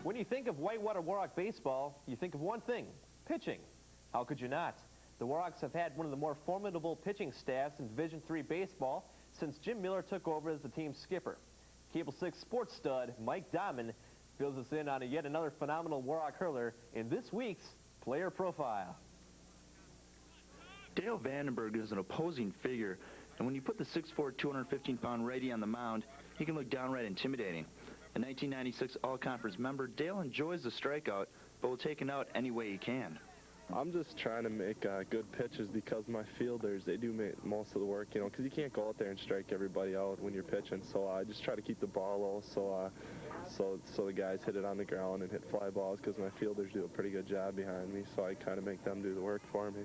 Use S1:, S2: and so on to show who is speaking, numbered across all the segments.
S1: When you think of Whitewater Warhawk baseball, you think of one thing, pitching. How could you not? The Warhawks have had one of the more formidable pitching staffs in Division III baseball since Jim Miller took over as the team's skipper. Cable 6 sports stud Mike Dahman fills us in on yet another phenomenal Warhawk hurler in this week's Player Profile.
S2: Dale Vandenberg is an opposing figure, and when you put the 6'4", 215-pound righty on the mound, he can look downright intimidating. A 1996 All-Conference member, Dale enjoys the strikeout, but will take it out any way he can.
S3: I'm just trying to make good pitches because my fielders, they do make most of the work, you know, because you can't go out there and strike everybody out when you're pitching. So I just try to keep the ball low so the guys hit it on the ground and hit fly balls because my fielders do a pretty good job behind me. So I kind of make them do the work for me.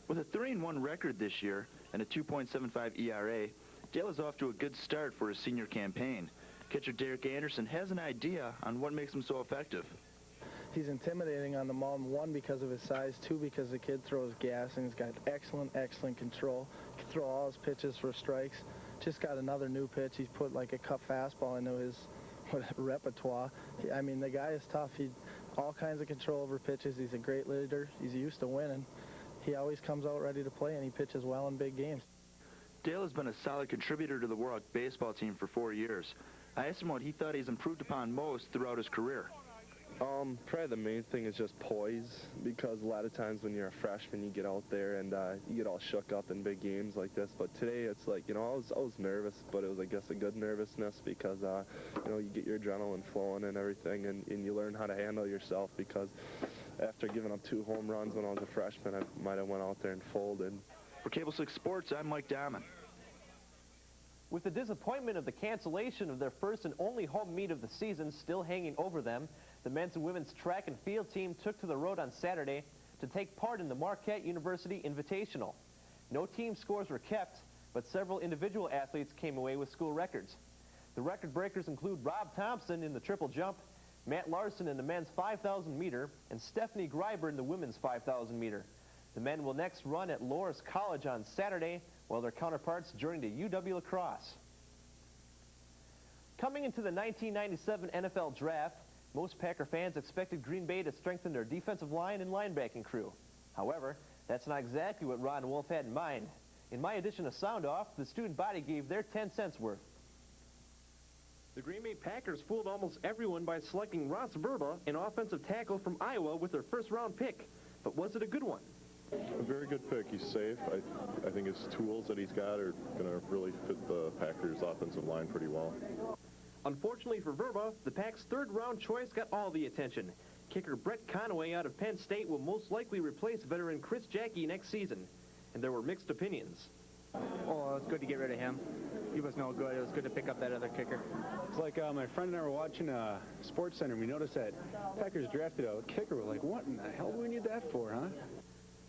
S2: With a 3-1 record this year and a 2.75 ERA, Dale is off to a good start for his senior campaign. Catcher Derek Anderson has an idea on what makes him so effective.
S4: He's intimidating on the mound, one, because of his size, two, because the kid throws gas, and he's got excellent control. Can throw all his pitches for strikes. Just got another new pitch. He's put like a cut fastball into his repertoire. I mean, the guy is tough. He all kinds of control over pitches. He's a great leader. He's used to winning. He always comes out ready to play, and he pitches well in big games.
S2: Dale has been a solid contributor to the Warhawk baseball team for 4 years. I asked him what he thought he's improved upon most throughout his career.
S3: Probably the main thing is just poise, because a lot of times when you're a freshman, you get out there and you get all shook up in big games like this. But today, it's like, you know, I was nervous, but it was, I guess, a good nervousness because, you know, you get your adrenaline flowing and everything, and you learn how to handle yourself, because after giving up 2 home runs when I was a freshman, I might have went out there and folded.
S2: For Cable 6 Sports, I'm Mike Dahman.
S1: With the disappointment of the cancellation of their first and only home meet of the season still hanging over them, the men's and women's track and field team took to the road on Saturday to take part in the Marquette University Invitational. No team scores were kept, but several individual athletes came away with school records. The record breakers include Rob Thompson in the triple jump, Matt Larson in the men's 5,000 meter, and Stephanie Greiber in the women's 5,000 meter. The men will next run at Loras College on Saturday, while their counterparts journey to UW La Crosse. Coming into the 1997 NFL Draft, most Packer fans expected Green Bay to strengthen their defensive line and linebacking crew. However, that's not exactly what Ron Wolf had in mind. In my edition of Sound Off, the student body gave their 10 cents worth. The Green Bay Packers fooled almost everyone by selecting Ross Verba, an offensive tackle from Iowa, with their first-round pick. But was it a good one?
S5: A very good pick. He's safe. I think his tools that he's got are going to really fit the Packers' offensive line pretty well.
S1: Unfortunately for Verba, the Pack's third-round choice got all the attention. Kicker Brett Conaway out of Penn State will most likely replace veteran Chris Jackie next season. And there were mixed opinions.
S6: Oh, it's good to get rid of him. He was no good. It was good to pick up that other kicker.
S7: It's like my friend and I were watching Sports Center. We noticed that Packers drafted a kicker. We're like, what in the hell do we need that for, huh?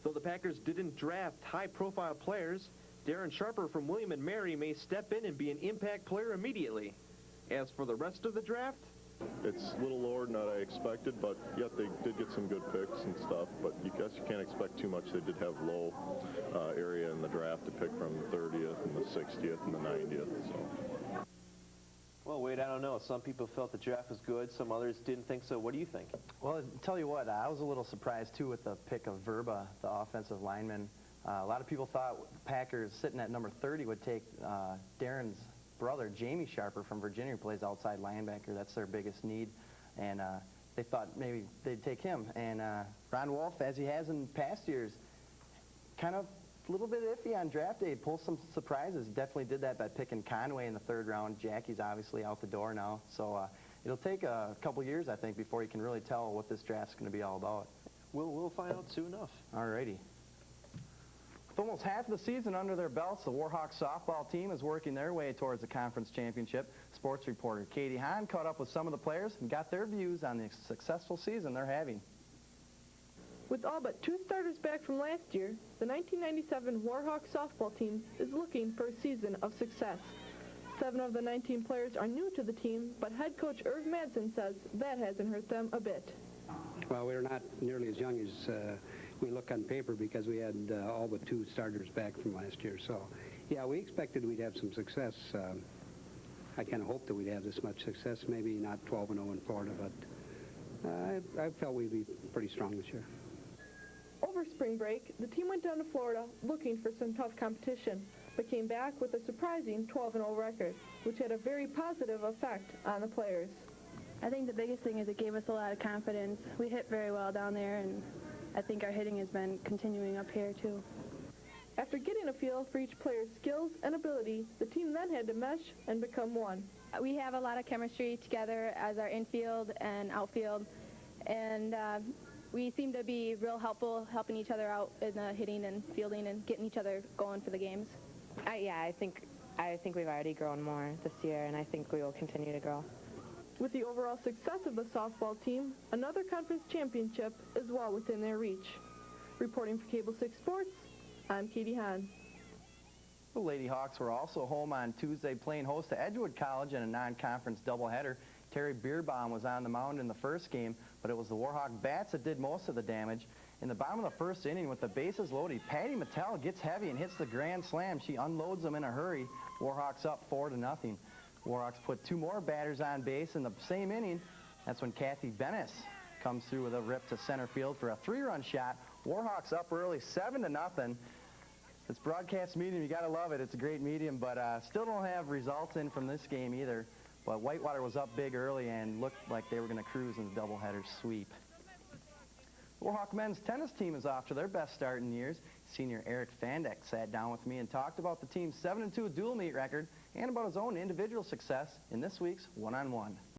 S1: Though the Packers didn't draft high-profile players, Darren Sharper from William & Mary may step in and be an impact player immediately. As for the rest of the draft,
S5: it's a little lower than I expected, but yet they did get some good picks and stuff. But you guess you can't expect too much. They did have low area in the draft to pick from the 30th and the 60th and the 90th. So.
S1: Well, Wade, I don't know. Some people felt the draft was good. Some others didn't think so. What do you think?
S8: Well, I'll tell you what, I was a little surprised, too, with the pick of Verba, the offensive lineman. A lot of people thought the Packers, sitting at number 30, would take Darren's brother, Jamie Sharper from Virginia, who plays outside linebacker. That's their biggest need. And they thought maybe they'd take him. And Ron Wolf, as he has in past years, kind of a little bit iffy on draft day. Pulled some surprises. Definitely did that by picking Conway in the 3rd round. Jackie's obviously out the door now. So it'll take a couple years, I think, before you can really tell what this draft's going to be all about.
S1: We'll find out soon enough.
S8: All righty. With almost half of the season under their belts, the Warhawk softball team is working their way towards the conference championship. Sports reporter Greg Hahn caught up with some of the players and got their views on the successful season they're having.
S9: With all but 2 starters back from last year, the 1997 Warhawk softball team is looking for a season of success. 7 of the 19 players are new to the team, but head coach Irv Madsen says that hasn't hurt them a bit.
S10: Well, we're not nearly as young as we look on paper because we had all but 2 starters back from last year. So, yeah, we expected we'd have some success. I kind of hoped that we'd have this much success. Maybe not 12-0 in Florida, but I felt we'd be pretty strong this year.
S9: Over spring break, the team went down to Florida looking for some tough competition, but came back with a surprising 12-0 record, which had a very positive effect on the players.
S11: I think the biggest thing is it gave us a lot of confidence. We hit very well down there, and I think our hitting has been continuing up here, too.
S9: After getting a feel for each player's skills and ability, the team then had to mesh and become one.
S11: We have a lot of chemistry together as our infield and outfield, and we seem to be real helpful, helping each other out in the hitting and fielding and getting each other going for the games.
S12: Yeah, I think we've already grown more this year, and I think we will continue to grow.
S9: With the overall success of the softball team, another conference championship is well within their reach. Reporting for Cable 6 Sports, I'm Katie Hahn.
S8: The Lady Hawks were also home on Tuesday playing host to Edgewood College in a non-conference doubleheader. Terry Beerbaum was on the mound in the first game, but it was the Warhawk bats that did most of the damage. In the bottom of the first inning, with the bases loaded, Patty Mattel gets heavy and hits the grand slam. She unloads them in a hurry. Warhawks up 4-0. Warhawks put 2 more batters on base in the same inning. That's when Kathy Bennis comes through with a rip to center field for a 3-run shot. Warhawks up early, 7-0. This broadcast medium, you got to love it. It's a great medium, but still don't have results in from this game either. But Whitewater was up big early and looked like they were going to cruise in the doubleheader sweep. Warhawk men's tennis team is off to their best start in years. Senior Eric Fandek sat down with me and talked about the team's 7-2 dual meet record and about his own individual success in this week's one-on-one.